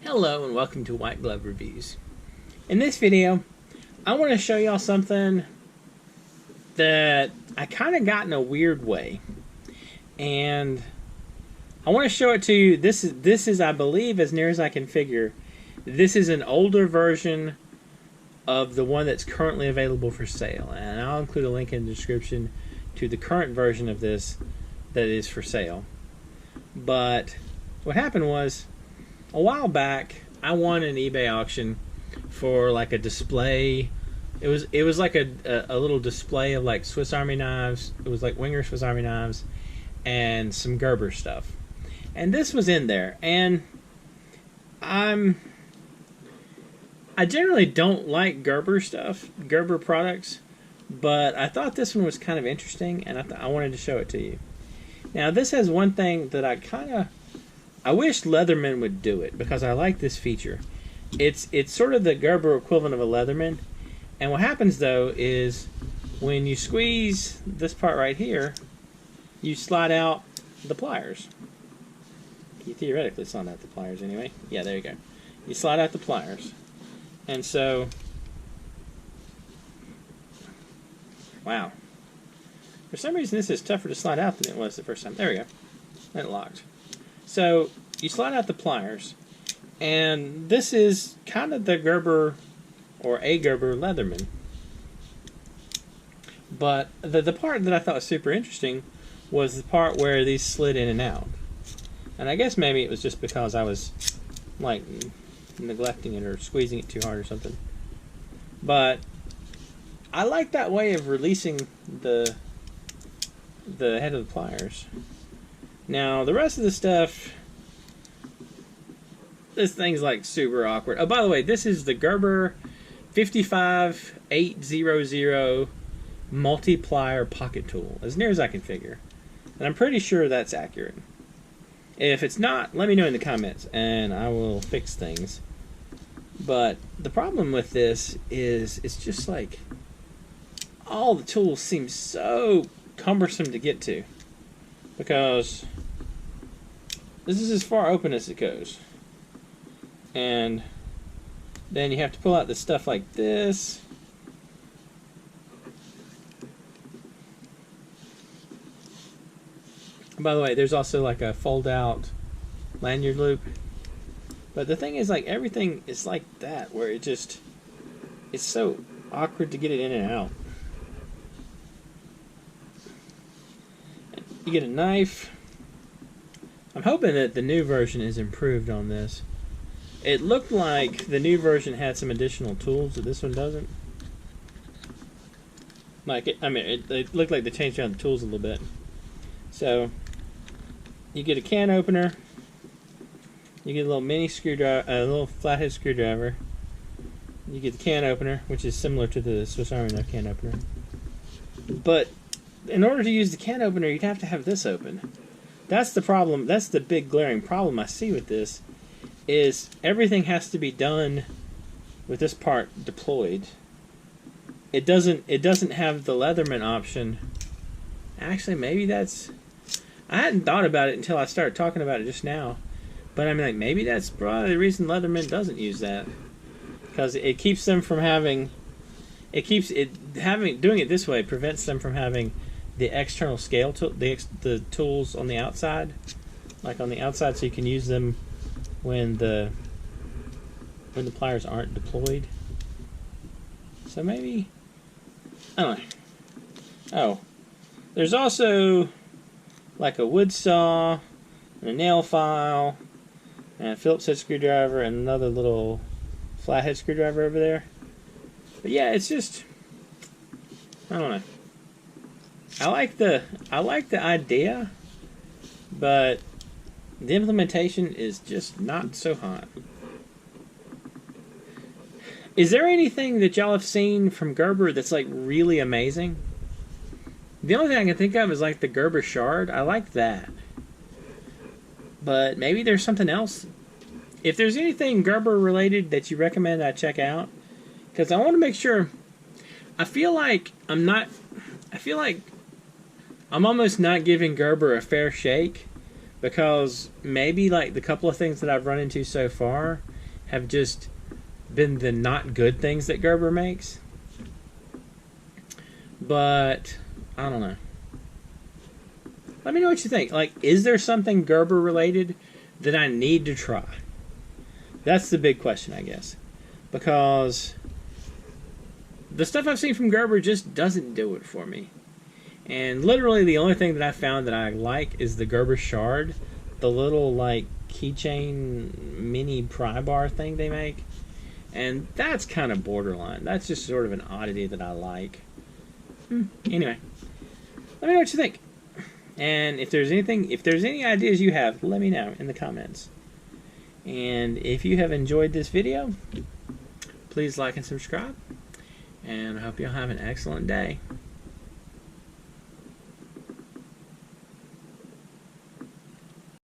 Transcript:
Hello and welcome to White Glove Reviews. In this video, I want to show y'all something that I kind of got in a weird way. And I want to show it to you. This is, I believe, as near as I can figure, this is an older version of the one that's currently available for sale. And I'll include a link in the description to the current version of this that is for sale. But what happened was, a while back, I won an eBay auction for like a display. It was like a little display of like Swiss Army knives. It was like Winger Swiss Army knives and some Gerber stuff. And this was in there. And I generally don't like Gerber stuff, Gerber products, but I thought this one was kind of interesting, and I wanted to show it to you. Now, this has one thing that I wish Leatherman would do it, because I like this feature. It's sort of the Gerber equivalent of a Leatherman. And what happens though is when you squeeze this part right here, you slide out the pliers. You theoretically slide out the pliers anyway. Yeah, there you go. You slide out the pliers. And so, wow. For some reason this is tougher to slide out than it was the first time. There we go. And it locked. So you slide out the pliers, and this is kind of the Gerber or a Gerber Leatherman. But the part that I thought was super interesting was the part where these slid in and out. And I guess maybe it was just because I was like neglecting it or squeezing it too hard or something. But I like that way of releasing the head of the pliers. Now, the rest of the stuff, this thing's like super awkward. Oh, by the way, this is the Gerber 55800 Multi-Plier pocket tool, as near as I can figure. And I'm pretty sure that's accurate. If it's not, let me know in the comments, and I will fix things. But the problem with this is it's just like all the tools seem so cumbersome to get to, because this is as far open as it goes. And then you have to pull out the stuff like this. By the way, there's also like a fold out lanyard loop. But the thing is, like, everything is like that, where it's so awkward to get it in and out. You get a knife. I'm hoping that the new version is improved on this. It looked like the new version had some additional tools that this one doesn't. Like, it looked like they changed around the tools a little bit. So, you get a can opener. You get a little mini screwdriver, a little flathead screwdriver. You get the can opener, which is similar to the Swiss Army knife can opener. But in order to use the can opener, you'd have to have this open. That's the problem. That's the big glaring problem I see with this, is everything has to be done with this part deployed. It doesn't have the Leatherman option. Actually, maybe that's, I hadn't thought about it until I started talking about it just now. But I mean, like, maybe that's probably the reason Leatherman doesn't use that, because it keeps them from having, doing it this way prevents them from having the external scale tool, the tools on the outside, like on the outside, so you can use them when the pliers aren't deployed. So maybe, I don't know. Oh, there's also like a wood saw and a nail file and a Phillips head screwdriver and another little flathead screwdriver over there. But yeah, it's just, I don't know. I like the idea, but the implementation is just not so hot. Is there anything that y'all have seen from Gerber that's like really amazing? The only thing I can think of is like the Gerber shard. I like that. But maybe there's something else. If there's anything Gerber related that you recommend I check out, because I want to make sure. I feel like I'm almost not giving Gerber a fair shake because maybe like the couple of things that I've run into so far have just been the not good things that Gerber makes. But I don't know. Let me know what you think. Like, is there something Gerber related that I need to try? That's the big question, I guess. Because the stuff I've seen from Gerber just doesn't do it for me. And literally the only thing that I found that I like is the Gerber shard. The little, like, keychain mini pry bar thing they make. And that's kind of borderline. That's just sort of an oddity that I like. Anyway, let me know what you think. And if there's any ideas you have, let me know in the comments. And if you have enjoyed this video, please like and subscribe. And I hope you'll have an excellent day.